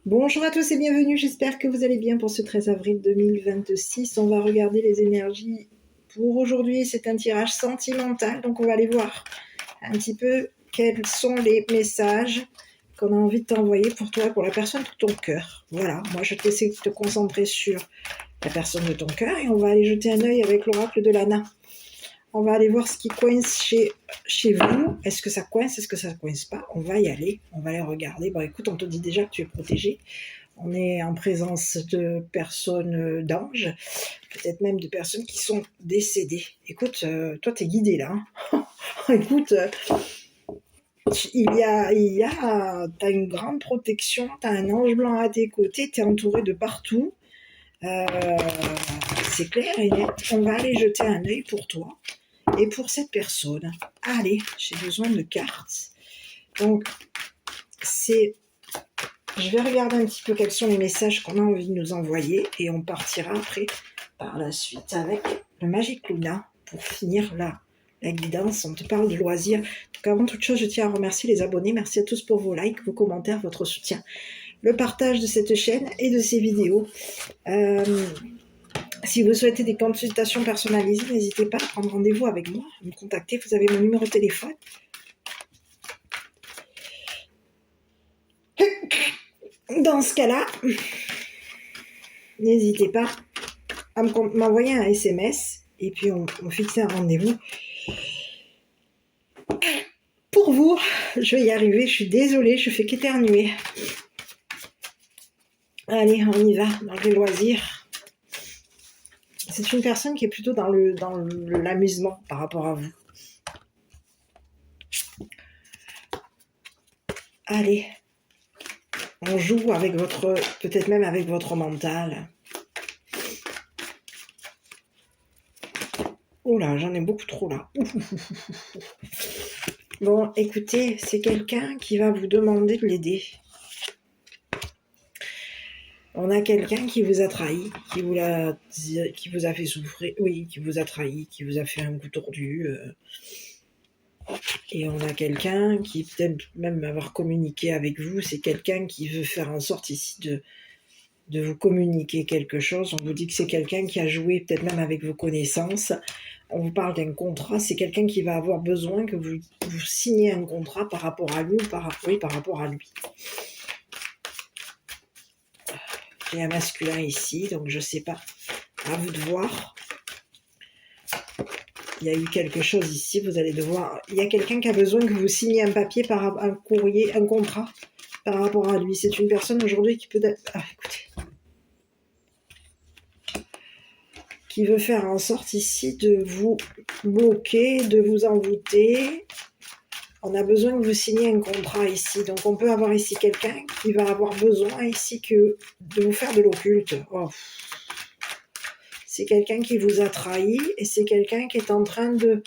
Bonjour à tous et bienvenue, j'espère que vous allez bien pour ce 13 avril 2026. On va regarder les énergies pour aujourd'hui, c'est un tirage sentimental, donc on va aller voir un petit peu quels sont les messages qu'on a envie de t'envoyer pour toi, pour la personne de ton cœur. Voilà, moi je te laisse te concentrer sur la personne de ton cœur et on va aller jeter un œil avec l'oracle de Lana. On va aller voir ce qui coince chez vous. Est-ce que ça coince? Est-ce que ça ne coince pas? On va y aller. On va aller regarder. Bon, écoute, on te dit déjà que tu es protégé. On est en présence de personnes d'anges, peut-être même de personnes qui sont décédées. Écoute, toi, tu es guidé là. Hein. Écoute, t'as une grande protection, tu as un ange blanc à tes côtés, tu es entouré de partout. C'est clair et net. On va aller jeter un œil pour toi et pour cette personne. Allez, j'ai besoin de cartes. Donc, je vais regarder un petit peu quels sont les messages qu'on a envie de nous envoyer et on partira après par la suite avec le Magic Luna pour finir la guidance. On te parle de loisirs. Donc avant toute chose, je tiens à remercier les abonnés. Merci à tous pour vos likes, vos commentaires, votre soutien, le partage de cette chaîne et de ces vidéos. Si vous souhaitez des consultations personnalisées, n'hésitez pas à prendre rendez-vous avec moi, à me contacter. Vous avez mon numéro de téléphone. Dans ce cas-là, n'hésitez pas à m'envoyer un SMS et puis on fixe un rendez-vous. Pour vous, je vais y arriver, je suis désolée, je fais qu'éternuer. Allez, on y va, dans les loisirs. C'est une personne qui est plutôt dans l'amusement par rapport à vous. Allez, on joue avec peut-être même avec votre mental. Oh là, j'en ai beaucoup trop là. Bon, écoutez, c'est quelqu'un qui va vous demander de l'aider. On a quelqu'un qui vous a trahi, qui vous a fait souffrir, oui, qui vous a trahi, qui vous a fait un coup tordu. Et on a quelqu'un qui peut-être même avoir communiqué avec vous. C'est quelqu'un qui veut faire en sorte ici de vous communiquer quelque chose. On vous dit que c'est quelqu'un qui a joué peut-être même avec vos connaissances. On vous parle d'un contrat. C'est quelqu'un qui va avoir besoin que vous signiez un contrat par rapport à lui ou par rapport à lui. J'ai un masculin ici, donc je ne sais pas. À vous de voir. Il y a eu quelque chose ici, vous allez devoir... Il y a quelqu'un qui a besoin que vous signiez un papier, un courrier, un contrat par rapport à lui. C'est une personne aujourd'hui qui peut... écoutez. Qui veut faire en sorte ici de vous bloquer, de vous envoûter. On a besoin que vous signiez un contrat ici. Donc on peut avoir ici quelqu'un qui va avoir besoin ici de vous faire de l'occulte. Oh. C'est quelqu'un qui vous a trahi et c'est quelqu'un qui est en train de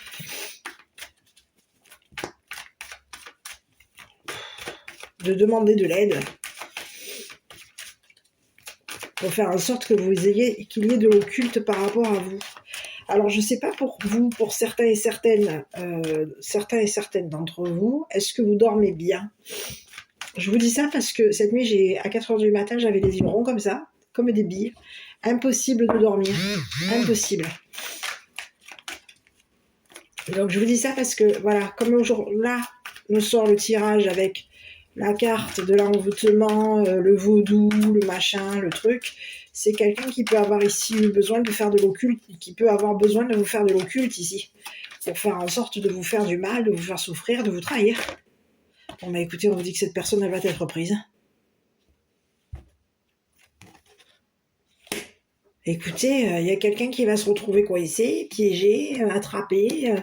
demander de l'aide pour faire en sorte que qu'il y ait de l'occulte par rapport à vous. Alors, je ne sais pas pour vous, pour certains et certaines d'entre vous, est-ce que vous dormez bien? Je vous dis ça parce que cette nuit, à 4h du matin, j'avais les yeux ronds comme ça, comme des billes. Impossible de dormir. Impossible. Donc, je vous dis ça parce que, voilà, comme aujourd'hui, là, nous sort le tirage avec la carte de l'envoûtement, le vaudou, le machin, le truc. C'est quelqu'un qui peut avoir ici besoin de faire de l'occulte, qui peut avoir besoin de vous faire de l'occulte ici, pour faire en sorte de vous faire du mal, de vous faire souffrir, de vous trahir. Bon, bah écoutez, on vous dit que cette personne, elle va être prise. Écoutez, il y a quelqu'un qui va se retrouver coincé, piégé, attrapé.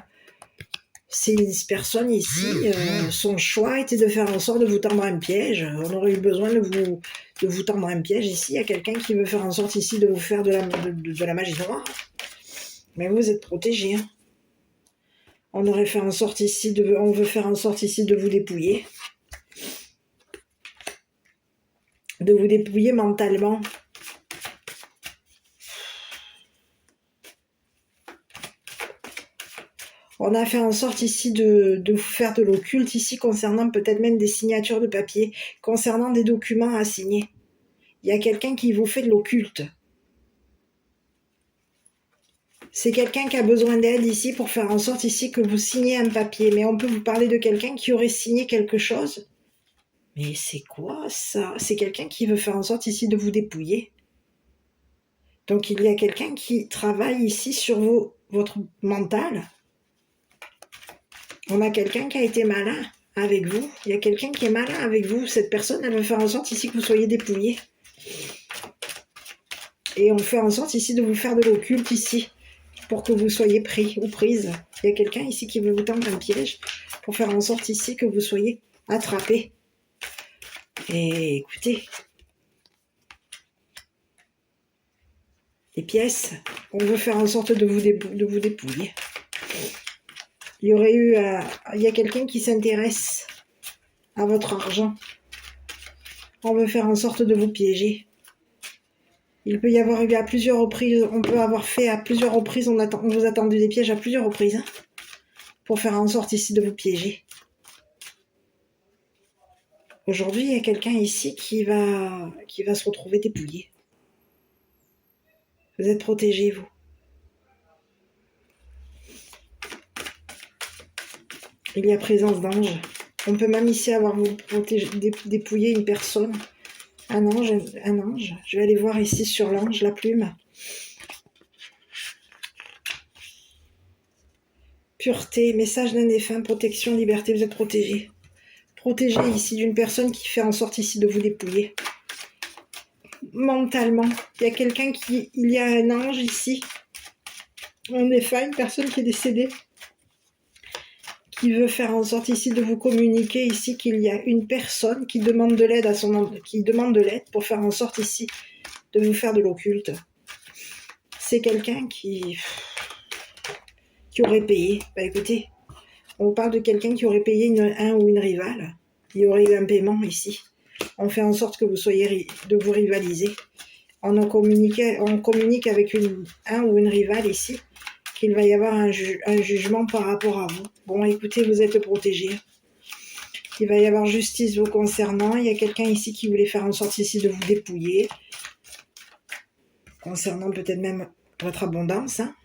C'est une personne ici, son choix était de faire en sorte de vous tendre un piège. On aurait eu besoin de vous tendre un piège ici. Il y a quelqu'un qui veut faire en sorte ici de vous faire de la magie noire. Mais vous êtes protégé. Hein. On veut faire en sorte ici de vous dépouiller. De vous dépouiller mentalement. On a fait en sorte ici de vous faire de l'occulte ici concernant peut-être même des signatures de papier, concernant des documents à signer. Il y a quelqu'un qui vous fait de l'occulte. C'est quelqu'un qui a besoin d'aide ici pour faire en sorte ici que vous signez un papier. Mais on peut vous parler de quelqu'un qui aurait signé quelque chose. Mais c'est quoi ça? C'est quelqu'un qui veut faire en sorte ici de vous dépouiller. Donc il y a quelqu'un qui travaille ici sur votre mental. On a quelqu'un qui a été malin avec vous. Il y a quelqu'un qui est malin avec vous. Cette personne, elle veut faire en sorte ici que vous soyez dépouillé. Et on fait en sorte ici de vous faire de l'occulte ici, pour que vous soyez pris ou prise. Il y a quelqu'un ici qui veut vous tendre un piège, pour faire en sorte ici que vous soyez attrapé. Et écoutez, les pièces, on veut faire en sorte de vous dépouiller. Il y a quelqu'un qui s'intéresse à votre argent. On veut faire en sorte de vous piéger. Il peut y avoir eu à plusieurs reprises, on peut avoir fait à plusieurs reprises, on vous a tendu des pièges à plusieurs reprises, hein, pour faire en sorte ici de vous piéger. Aujourd'hui, il y a quelqu'un ici qui va se retrouver dépouillé. Vous êtes protégés, vous. Il y a présence d'anges. On peut même ici avoir vous dépouillé une personne. Un ange. Je vais aller voir ici sur l'ange, la plume. Pureté, message d'un défunt, protection, liberté, vous êtes protégés. Protégé ici d'une personne qui fait en sorte ici de vous dépouiller. Mentalement, il y a un ange ici, un défunt, une personne qui est décédée, qui veut faire en sorte ici de vous communiquer ici qu'il y a une personne qui demande de l'aide pour faire en sorte ici de vous faire de l'occulte. C'est quelqu'un qui aurait payé. Bah écoutez, on parle de quelqu'un qui aurait payé un ou une rivale. Il y aurait eu un paiement ici. On fait en sorte que vous soyez de vous rivaliser. On communique avec un ou une rivale ici, qu'il va y avoir un jugement par rapport à vous. Bon, écoutez, vous êtes protégés. Il va y avoir justice vous concernant. Il y a quelqu'un ici qui voulait faire en sorte ici de vous dépouiller. Concernant peut-être même votre abondance. Hein.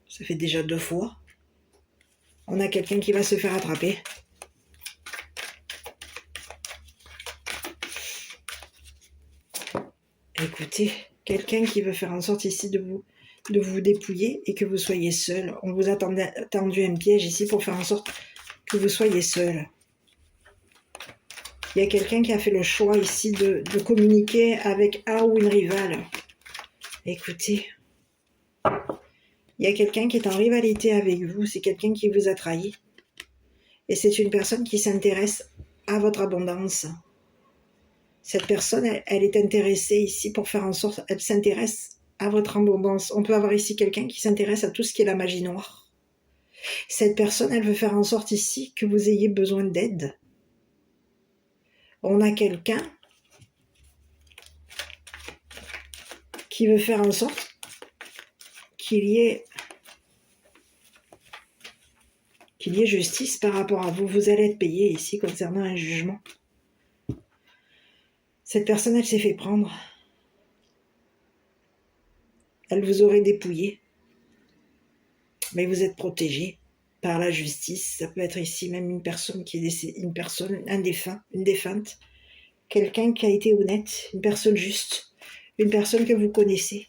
Ça fait déjà 2 fois. On a quelqu'un qui va se faire attraper. Écoutez, quelqu'un qui veut faire en sorte ici de vous dépouiller et que vous soyez seul. On vous a tendu un piège ici pour faire en sorte que vous soyez seul. Il y a quelqu'un qui a fait le choix ici de communiquer avec un ou une rivale. Écoutez, il y a quelqu'un qui est en rivalité avec vous. C'est quelqu'un qui vous a trahi. Et c'est une personne qui s'intéresse à votre abondance. Cette personne, elle est intéressée ici pour faire en sorte, elle s'intéresse à votre abondance. On peut avoir ici quelqu'un qui s'intéresse à tout ce qui est la magie noire. Cette personne, elle veut faire en sorte ici que vous ayez besoin d'aide. On a quelqu'un qui veut faire en sorte qu'il y ait justice par rapport à vous. Vous allez être payé ici concernant un jugement. Cette personne, elle s'est fait prendre. Elle vous aurait dépouillé. Mais vous êtes protégé par la justice. Ça peut être ici même une personne qui est décédée, un défunt, une défunte. Quelqu'un qui a été honnête, une personne juste, une personne que vous connaissez.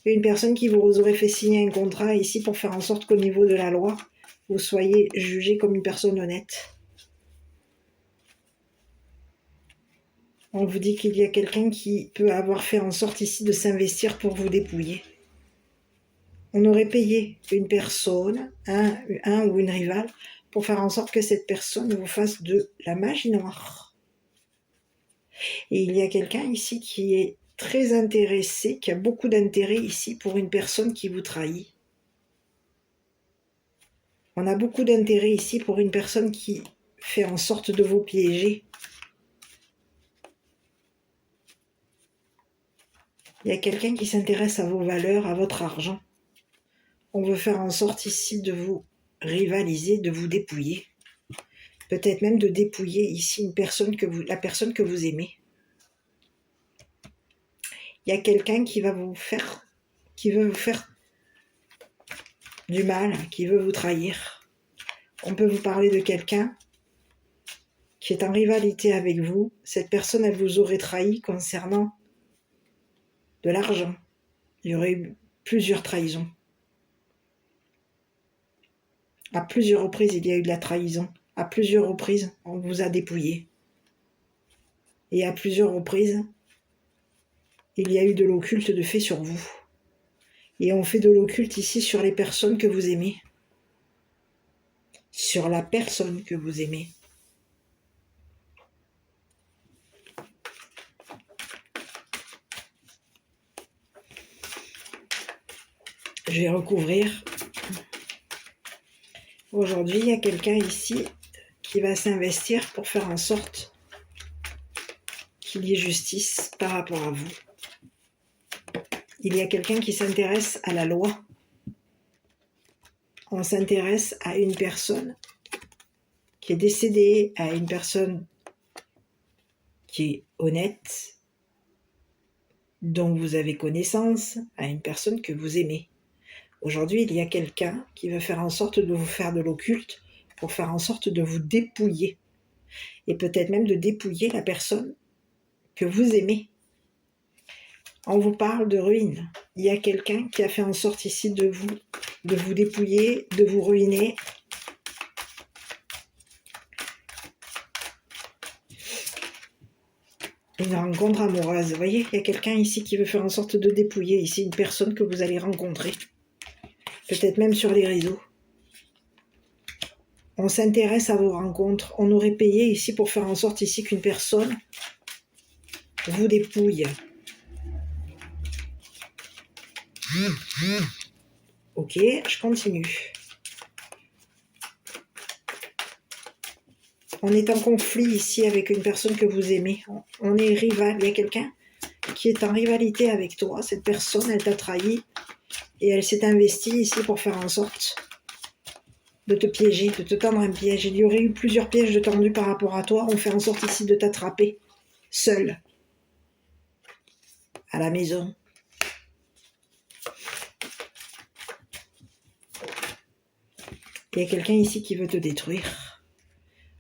Une personne qui vous aurait fait signer un contrat ici pour faire en sorte qu'au niveau de la loi, vous soyez jugé comme une personne honnête. On vous dit qu'il y a quelqu'un qui peut avoir fait en sorte ici de s'investir pour vous dépouiller. On aurait payé une personne, un ou une rivale, pour faire en sorte que cette personne vous fasse de la magie noire. Et il y a quelqu'un ici qui est très intéressé, qui a beaucoup d'intérêt ici pour une personne qui vous trahit. On a beaucoup d'intérêt ici pour une personne qui fait en sorte de vous piéger. Il y a quelqu'un qui s'intéresse à vos valeurs, à votre argent. On veut faire en sorte ici de vous rivaliser, de vous dépouiller. Peut-être même de dépouiller ici la personne que vous aimez. Il y a quelqu'un qui veut vous faire du mal, qui veut vous trahir. On peut vous parler de quelqu'un qui est en rivalité avec vous. Cette personne, elle vous aurait trahi concernant de l'argent. Il y aurait eu plusieurs trahisons. À plusieurs reprises, il y a eu de la trahison. À plusieurs reprises, on vous a dépouillé. Et à plusieurs reprises, il y a eu de l'occulte de fait sur vous. Et on fait de l'occulte ici sur les personnes que vous aimez. Sur la personne que vous aimez. Je vais recouvrir. Aujourd'hui, il y a quelqu'un ici qui va s'investir pour faire en sorte qu'il y ait justice par rapport à vous. Il y a quelqu'un qui s'intéresse à la loi. On s'intéresse à une personne qui est décédée, à une personne qui est honnête, dont vous avez connaissance, à une personne que vous aimez. Aujourd'hui, il y a quelqu'un qui veut faire en sorte de vous faire de l'occulte pour faire en sorte de vous dépouiller. Et peut-être même de dépouiller la personne que vous aimez. On vous parle de ruine. Il y a quelqu'un qui a fait en sorte ici de vous dépouiller, de vous ruiner. Une rencontre amoureuse. Vous voyez, il y a quelqu'un ici qui veut faire en sorte de dépouiller ici une personne que vous allez rencontrer. Peut-être même sur les réseaux. On s'intéresse à vos rencontres. On aurait payé ici pour faire en sorte ici qu'une personne vous dépouille. Ok, je continue. On est en conflit ici avec une personne que vous aimez. On est rival. Il y a quelqu'un qui est en rivalité avec toi. Cette personne, elle t'a trahi et elle s'est investie ici pour faire en sorte de te piéger, de te tendre un piège. Il y aurait eu plusieurs pièges de tendus par rapport à toi. On fait en sorte ici de t'attraper, seul, à la maison. Il y a quelqu'un ici qui veut te détruire.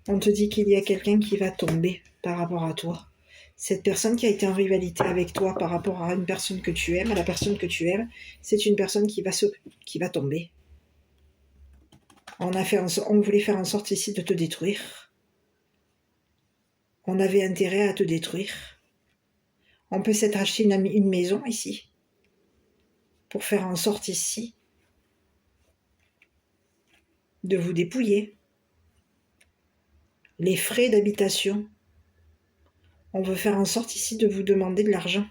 On te dit qu'il y a quelqu'un qui va tomber par rapport à toi. Cette personne qui a été en rivalité avec toi par rapport à une personne que tu aimes, à la personne que tu aimes, c'est une personne qui va tomber. On voulait faire en sorte ici de te détruire. On avait intérêt à te détruire. On peut s'être acheté une maison ici pour faire en sorte ici de vous dépouiller. Les frais d'habitation. On veut faire en sorte ici de vous demander de l'argent.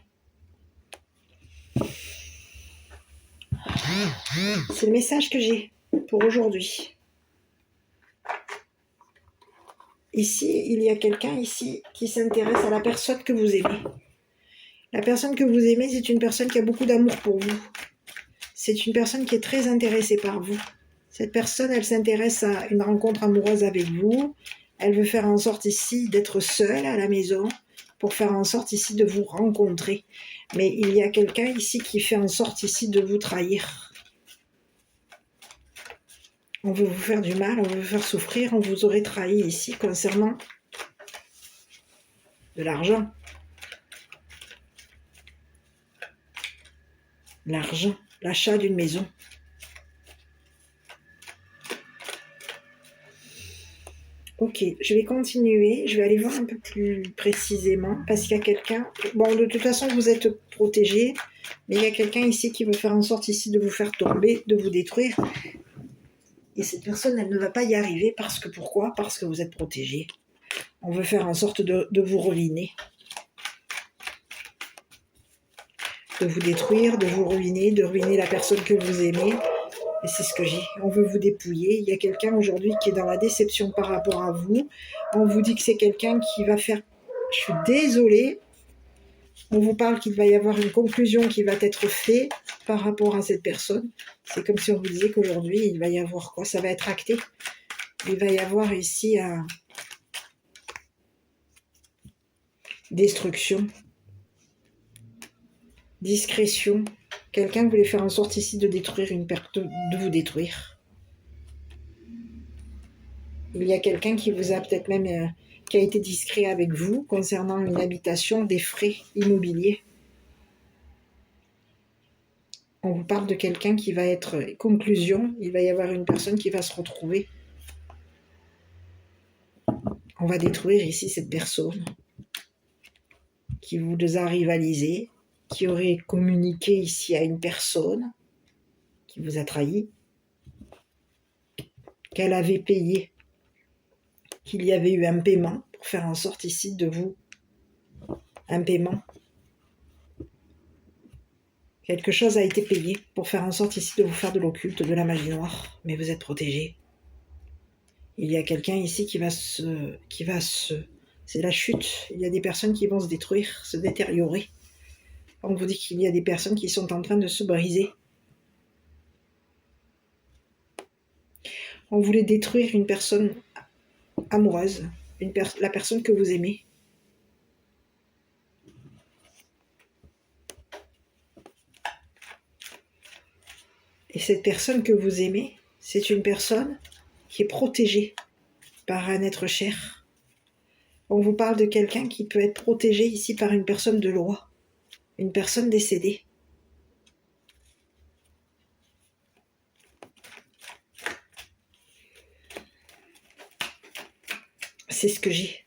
C'est le message que j'ai pour aujourd'hui. Ici, il y a quelqu'un ici qui s'intéresse à la personne que vous aimez. La personne que vous aimez, c'est une personne qui a beaucoup d'amour pour vous. C'est une personne qui est très intéressée par vous. Cette personne, elle s'intéresse à une rencontre amoureuse avec vous. Elle veut faire en sorte ici d'être seule à la maison pour faire en sorte ici de vous rencontrer. Mais il y a quelqu'un ici qui fait en sorte ici de vous trahir. On veut vous faire du mal, on veut vous faire souffrir, on vous aurait trahi ici concernant de l'argent. L'argent, l'achat d'une maison. Ok, je vais continuer, je vais aller voir un peu plus précisément, parce qu'il y a quelqu'un, bon de toute façon vous êtes protégé, mais il y a quelqu'un ici qui veut faire en sorte ici de vous faire tomber, de vous détruire, et cette personne elle ne va pas y arriver, parce que pourquoi? Parce que vous êtes protégé. On veut faire en sorte de vous ruiner, de vous détruire, de vous ruiner, de ruiner la personne que vous aimez. Et c'est ce que j'ai. On veut vous dépouiller. Il y a quelqu'un aujourd'hui qui est dans la déception par rapport à vous. On vous dit que c'est quelqu'un qui va faire... Je suis désolée. On vous parle qu'il va y avoir une conclusion qui va être faite par rapport à cette personne. C'est comme si on vous disait qu'aujourd'hui, il va y avoir quoi? Ça va être acté. Il va y avoir ici destruction. discrétion. Quelqu'un voulait faire en sorte ici de détruire de vous détruire. Il y a quelqu'un qui vous a peut-être même qui a été discret avec vous concernant une habitation, des frais immobiliers. On vous parle de quelqu'un qui va être conclusion. Il va y avoir une personne qui va se retrouver. On va détruire ici cette personne qui vous a rivalisé, qui aurait communiqué ici à une personne qui vous a trahi, qu'elle avait payé, qu'il y avait eu un paiement pour faire en sorte ici de vous, un paiement. Quelque chose a été payé pour faire en sorte ici de vous faire de l'occulte, de la magie noire, mais vous êtes protégé. Il y a quelqu'un ici qui va se... C'est la chute. Il y a des personnes qui vont se détruire, se détériorer. On vous dit qu'il y a des personnes qui sont en train de se briser. On voulait détruire une personne amoureuse, la personne que vous aimez. Et cette personne que vous aimez, c'est une personne qui est protégée par un être cher. On vous parle de quelqu'un qui peut être protégé ici par une personne de loi, une personne décédée. C'est ce que j'ai.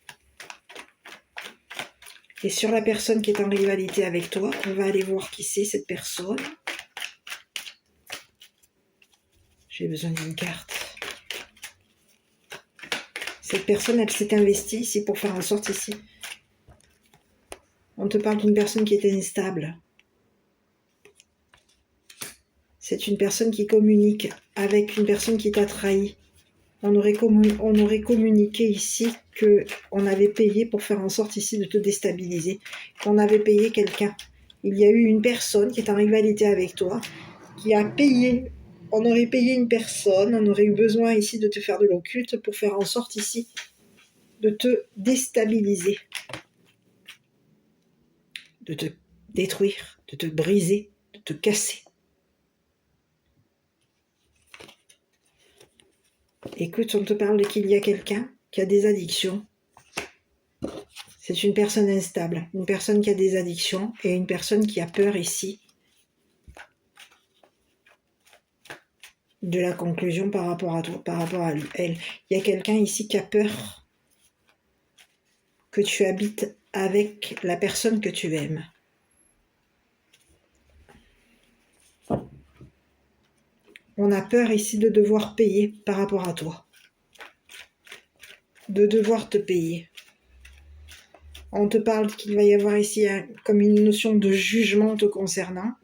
Et sur la personne qui est en rivalité avec toi, on va aller voir qui c'est cette personne. J'ai besoin d'une carte. Cette personne, elle s'est investie ici pour faire en sorte ici. On te parle d'une personne qui est instable. C'est une personne qui communique avec une personne qui t'a trahi. On aurait communiqué ici qu'on avait payé pour faire en sorte ici de te déstabiliser. Qu'on avait payé quelqu'un. Il y a eu une personne qui est en rivalité avec toi, qui a payé. On aurait payé une personne, on aurait eu besoin ici de te faire de l'occulte pour faire en sorte ici de te déstabiliser, de te détruire, de te briser, de te casser. Écoute, on te parle qu'il y a quelqu'un qui a des addictions. C'est une personne instable, une personne qui a des addictions et une personne qui a peur ici de la conclusion par rapport à toi, par rapport à elle. Il y a quelqu'un ici qui a peur que tu habites avec la personne que tu aimes. On a peur ici de devoir payer par rapport à toi. De devoir te payer. On te parle qu'il va y avoir ici comme une notion de jugement te concernant.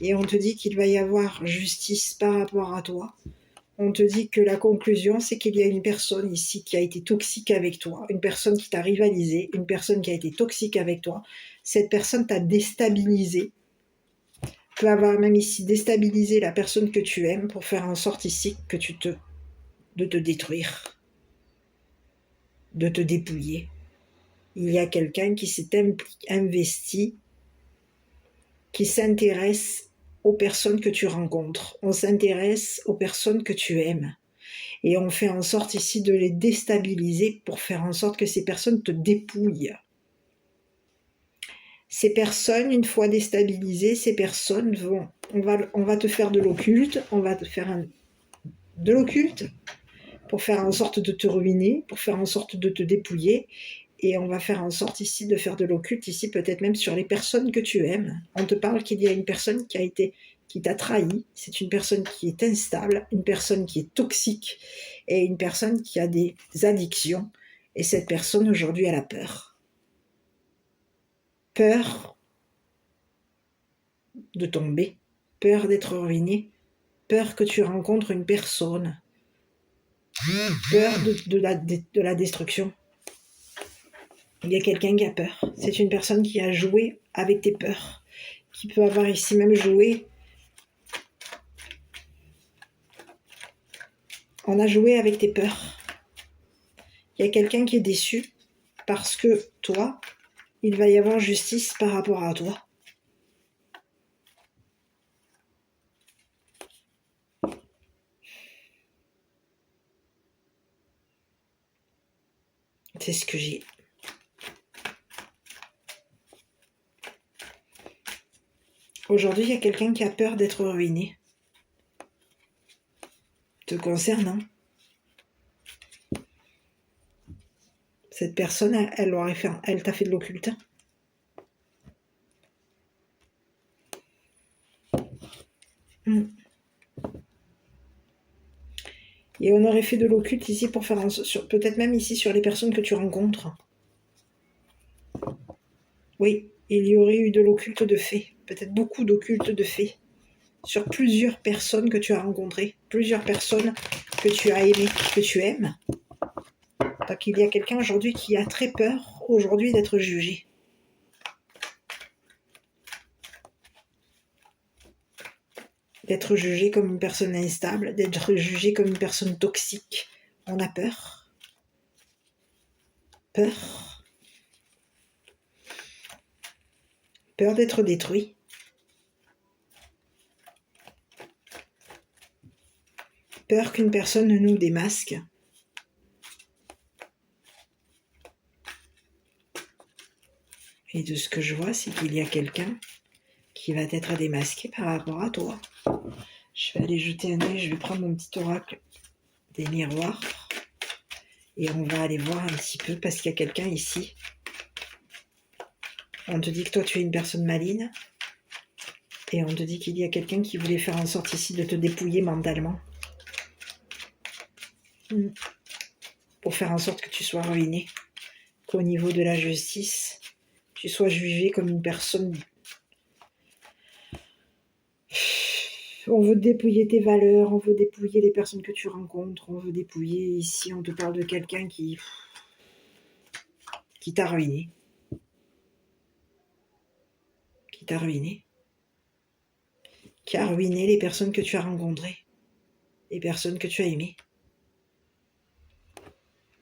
Et on te dit qu'il va y avoir justice par rapport à toi. On te dit que la conclusion, c'est qu'il y a une personne ici qui a été toxique avec toi. Une personne qui t'a rivalisé. Une personne qui a été toxique avec toi. Cette personne t'a déstabilisé. Peut avoir même ici déstabilisé la personne que tu aimes pour faire en sorte ici que de te détruire. De te dépouiller. Il y a quelqu'un qui s'est investi, qui s'intéresse aux personnes que tu rencontres. On s'intéresse aux personnes que tu aimes. Et on fait en sorte ici de les déstabiliser pour faire en sorte que ces personnes te dépouillent. Ces personnes, une fois déstabilisées, ces personnes vont... On va te faire de l'occulte, on va te faire de l'occulte pour faire en sorte de te ruiner, pour faire en sorte de te dépouiller. Et on va faire en sorte ici de faire de l'occulte, ici peut-être même sur les personnes que tu aimes. On te parle qu'il y a une personne qui t'a trahi, c'est une personne qui est instable, une personne qui est toxique et une personne qui a des addictions. Et cette personne aujourd'hui elle a peur. Peur de tomber, peur d'être ruiné, peur que tu rencontres une personne, peur de la destruction. Il y a quelqu'un qui a peur. C'est une personne qui a joué avec tes peurs, qui peut avoir ici même joué. On a joué avec tes peurs. Il y a quelqu'un qui est déçu parce que toi, il va y avoir justice par rapport à toi. C'est ce que j'ai. Aujourd'hui, il y a quelqu'un qui a peur d'être ruiné. Te concernant. Cette personne, elle t'a fait de l'occulte. Et on aurait fait de l'occulte ici pour faire peut-être même ici sur les personnes que tu rencontres. Oui, il y aurait eu de l'occulte de fait. Peut-être beaucoup d'occulte de fait. Sur plusieurs personnes que tu as rencontrées. Plusieurs personnes que tu as aimées, que tu aimes. Donc il y a quelqu'un aujourd'hui qui a très peur aujourd'hui d'être jugé. D'être jugé comme une personne instable, d'être jugé comme une personne toxique. On a peur. Peur. Peur d'être détruit. Peur qu'une personne nous démasque. Et de ce que je vois, c'est qu'il y a quelqu'un qui va être démasqué par rapport à toi. Je vais aller jeter un œil, je vais prendre mon petit oracle des miroirs. Et on va aller voir un petit peu, parce qu'il y a quelqu'un ici. On te dit que toi, tu es une personne maligne. Et on te dit qu'il y a quelqu'un qui voulait faire en sorte ici de te dépouiller mentalement. Pour faire en sorte que tu sois ruiné. Qu'au niveau de la justice, tu sois jugé comme une personne. On veut dépouiller tes valeurs, on veut dépouiller les personnes que tu rencontres, on veut dépouiller ici, on te parle de quelqu'un qui t'a ruiné. Qui t'a ruiné. Qui a ruiné les personnes que tu as rencontrées. Les personnes que tu as aimées.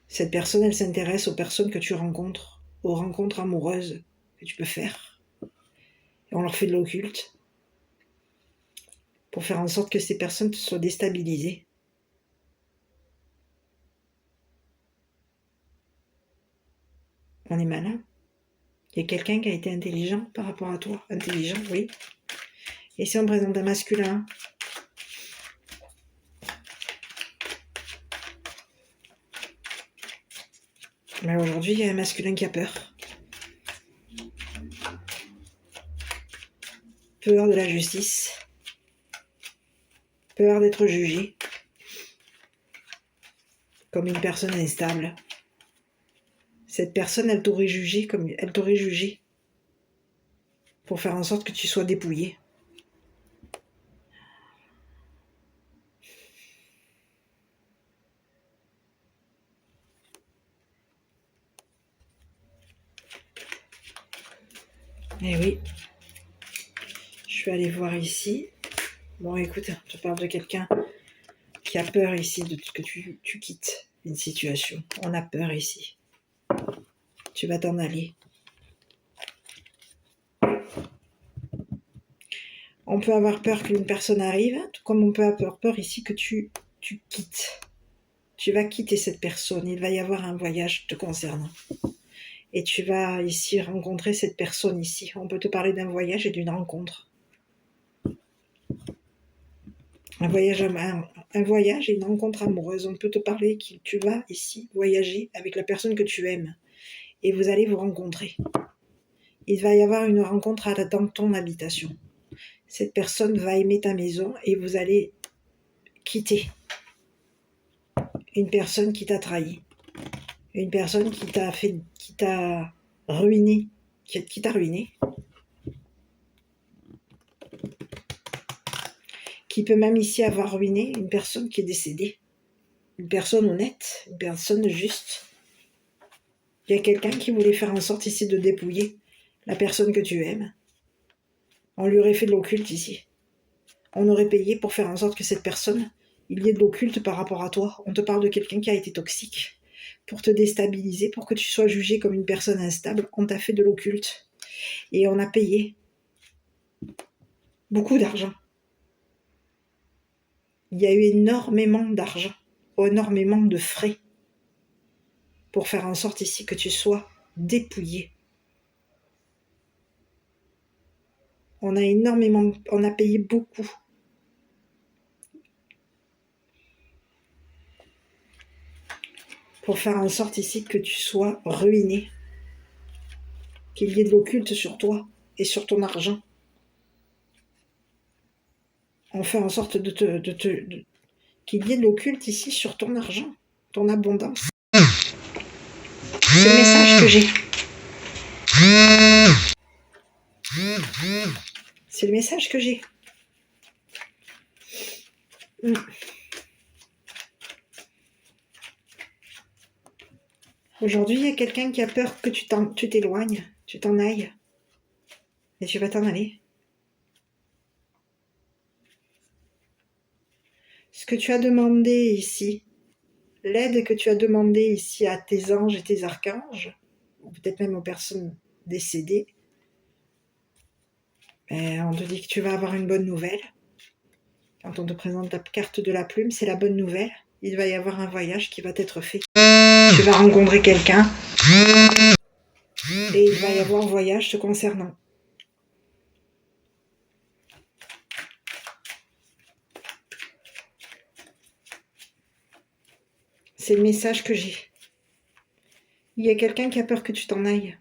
Cette personne, elle s'intéresse aux personnes que tu rencontres, aux rencontres amoureuses que tu peux faire. Et on leur fait de l'occulte pour faire en sorte que ces personnes soient déstabilisées. On est malin. Il y a quelqu'un qui a été intelligent par rapport à toi. Intelligent, oui. Et si on présente un masculin, mais aujourd'hui, il y a un masculin qui a peur. Peur de la justice. Peur d'être jugé. Comme une personne instable. Cette personne, elle t'aurait jugé pour faire en sorte que tu sois dépouillé. Eh oui. Je vais aller voir ici. Bon, écoute, je parle de quelqu'un qui a peur ici de que tu quittes une situation. On a peur ici. Tu vas t'en aller. On peut avoir peur qu'une personne arrive, tout comme on peut avoir peur ici que tu quittes. Tu vas quitter cette personne. Il va y avoir un voyage te concernant. Et tu vas ici rencontrer cette personne ici. On peut te parler d'un voyage et d'une rencontre. Un voyage et une rencontre amoureuse. On peut te parler que tu vas ici voyager avec la personne que tu aimes. Et vous allez vous rencontrer. Il va y avoir une rencontre dans ton habitation. Cette personne va aimer ta maison et vous allez quitter une personne qui t'a trahi. Une personne qui t'a ruiné. Qui t'a ruiné. Qui peut même ici avoir ruiné une personne qui est décédée. Une personne honnête, une personne juste. Il y a quelqu'un qui voulait faire en sorte ici de dépouiller la personne que tu aimes. On lui aurait fait de l'occulte ici. On aurait payé pour faire en sorte que cette personne, il y ait de l'occulte par rapport à toi. On te parle de quelqu'un qui a été toxique pour te déstabiliser, pour que tu sois jugé comme une personne instable. On t'a fait de l'occulte. Et on a payé beaucoup d'argent. Il y a eu énormément d'argent, énormément de frais. pour faire en sorte ici que tu sois dépouillé. On a payé beaucoup. Pour faire en sorte ici que tu sois ruiné. Qu'il y ait de l'occulte sur toi et sur ton argent. On fait en sorte qu'il y ait de l'occulte ici sur ton argent, ton abondance. C'est le message que j'ai. C'est le message que j'ai. Aujourd'hui, il y a quelqu'un qui a peur que tu t'éloignes, tu t'en ailles. Et tu vas t'en aller. Ce que tu as demandé ici, l'aide que tu as demandé ici à tes anges et tes archanges, ou peut-être même aux personnes décédées, on te dit que tu vas avoir une bonne nouvelle. Quand on te présente la carte de la plume, c'est la bonne nouvelle. Il va y avoir un voyage qui va être fait. Tu vas rencontrer quelqu'un et il va y avoir un voyage te concernant. C'est le message que j'ai. Il y a quelqu'un qui a peur que tu t'en ailles.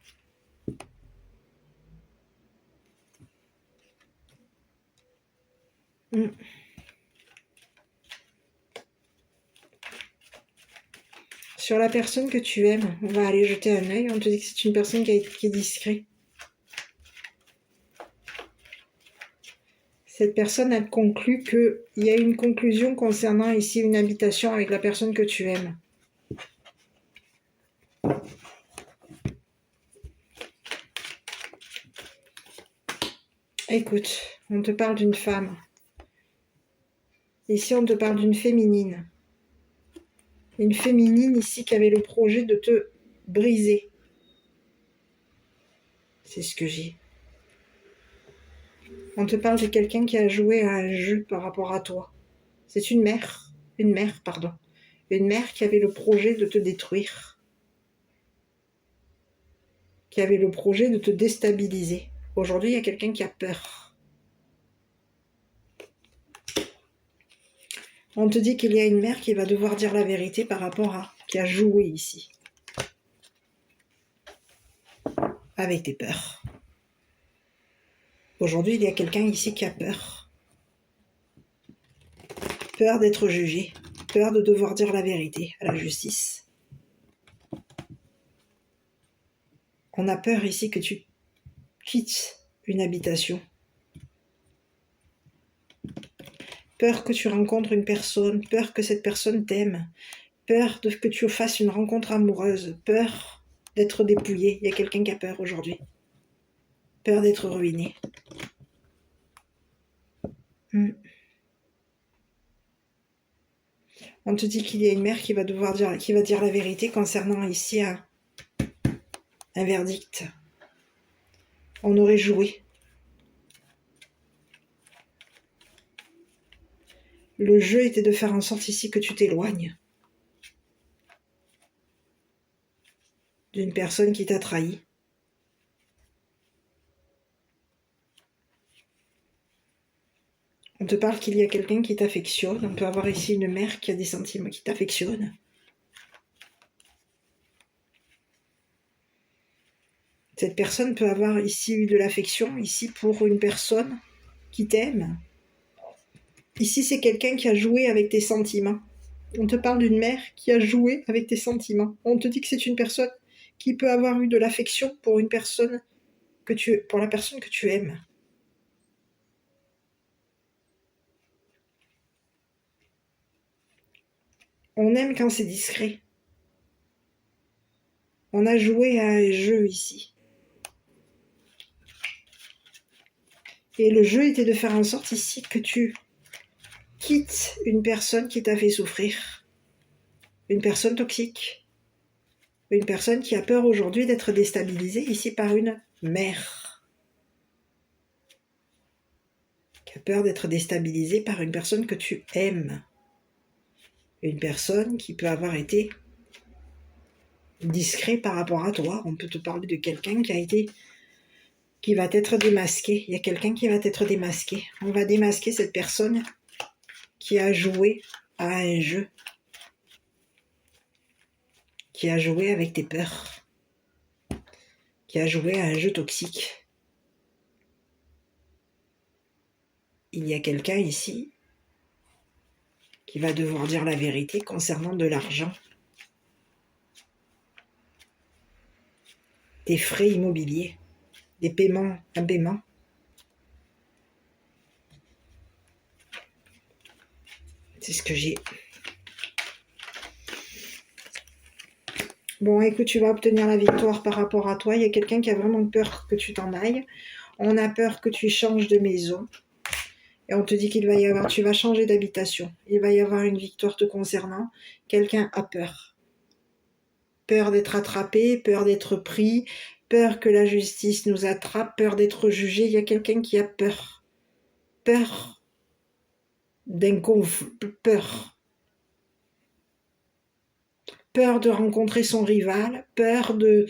Sur la personne que tu aimes, on va aller jeter un œil. On te dit que c'est une personne qui est discrète. Cette personne, elle conclut qu'il y a une conclusion concernant ici une habitation avec la personne que tu aimes. Écoute, on te parle d'une femme. Ici, on te parle d'une féminine. Une féminine ici qui avait le projet de te briser. C'est ce que j'ai. On te parle de quelqu'un qui a joué à un jeu par rapport à toi. C'est une mère qui avait le projet de te détruire. Qui avait le projet de te déstabiliser. Aujourd'hui, il y a quelqu'un qui a peur. On te dit qu'il y a une mère qui va devoir dire la vérité par rapport à qui a joué ici. Avec tes peurs. Aujourd'hui, il y a quelqu'un ici qui a peur. Peur d'être jugé. Peur de devoir dire la vérité à la justice. On a peur ici que tu quittes une habitation. Peur que tu rencontres une personne, peur que cette personne t'aime, peur que tu fasses une rencontre amoureuse, peur d'être dépouillé. Il y a quelqu'un qui a peur aujourd'hui. Peur d'être ruiné. On te dit qu'il y a une mère qui va dire la vérité concernant ici un verdict. On aurait joué. Le jeu était de faire en sorte ici que tu t'éloignes d'une personne qui t'a trahi. On te parle qu'il y a quelqu'un qui t'affectionne. On peut avoir ici une mère qui a des sentiments, qui t'affectionne. Cette personne peut avoir ici eu de l'affection, ici pour une personne qui t'aime. Ici, c'est quelqu'un qui a joué avec tes sentiments. On te parle d'une mère qui a joué avec tes sentiments. On te dit que c'est une personne qui peut avoir eu de l'affection pour une personne pour la personne que tu aimes. On aime quand c'est discret. On a joué à un jeu ici. Et le jeu était de faire en sorte ici que tu quittes une personne qui t'a fait souffrir. Une personne toxique. Une personne qui a peur aujourd'hui d'être déstabilisée ici par une mère. Qui a peur d'être déstabilisée par une personne que tu aimes. Une personne qui peut avoir été discret par rapport à toi. On peut te parler de quelqu'un qui va être démasqué. Il y a quelqu'un qui va être démasqué. On va démasquer cette personne qui a joué à un jeu, qui a joué avec tes peurs, qui a joué à un jeu toxique. Il y a quelqu'un ici qui va devoir dire la vérité concernant de l'argent, des frais immobiliers, des paiements, un paiement. C'est ce que j'ai. Bon, écoute, tu vas obtenir la victoire par rapport à toi. Il y a quelqu'un qui a vraiment peur que tu t'en ailles. On a peur que tu changes de maison. Et on te dit qu'il va y avoir, tu vas changer d'habitation. Il va y avoir une victoire te concernant. Quelqu'un a peur. Peur d'être attrapé, peur d'être pris, peur que la justice nous attrape, peur d'être jugé. Il y a quelqu'un qui a peur. Peur d'un conflit, peur. Peur de rencontrer son rival, peur de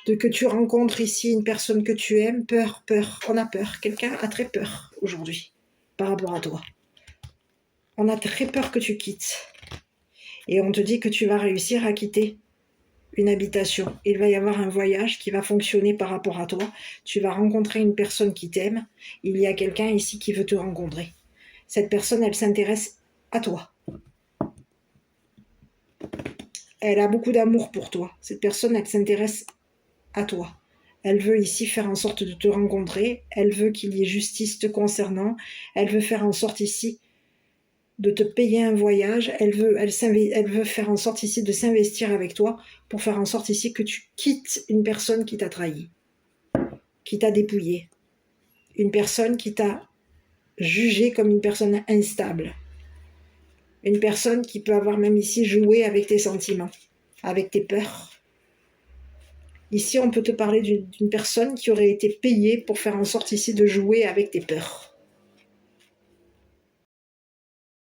que tu rencontres ici une personne que tu aimes, peur. On a peur. Quelqu'un a très peur aujourd'hui par rapport à toi. On a très peur que tu quittes. Et on te dit que tu vas réussir à quitter une habitation. Il va y avoir un voyage qui va fonctionner par rapport à toi. Tu vas rencontrer une personne qui t'aime. Il y a quelqu'un ici qui veut te rencontrer. Cette personne, elle s'intéresse à toi. Elle a beaucoup d'amour pour toi. Cette personne, elle s'intéresse à toi. Elle veut ici faire en sorte de te rencontrer. Elle veut qu'il y ait justice te concernant. Elle veut faire en sorte ici de te payer un voyage. Elle veut faire en sorte ici de s'investir avec toi pour faire en sorte ici que tu quittes une personne qui t'a trahi, qui t'a dépouillé, une personne qui t'a jugé comme une personne instable, une personne qui peut avoir même ici joué avec tes sentiments, avec tes peurs. Ici, on peut te parler d'une personne qui aurait été payée pour faire en sorte ici de jouer avec tes peurs.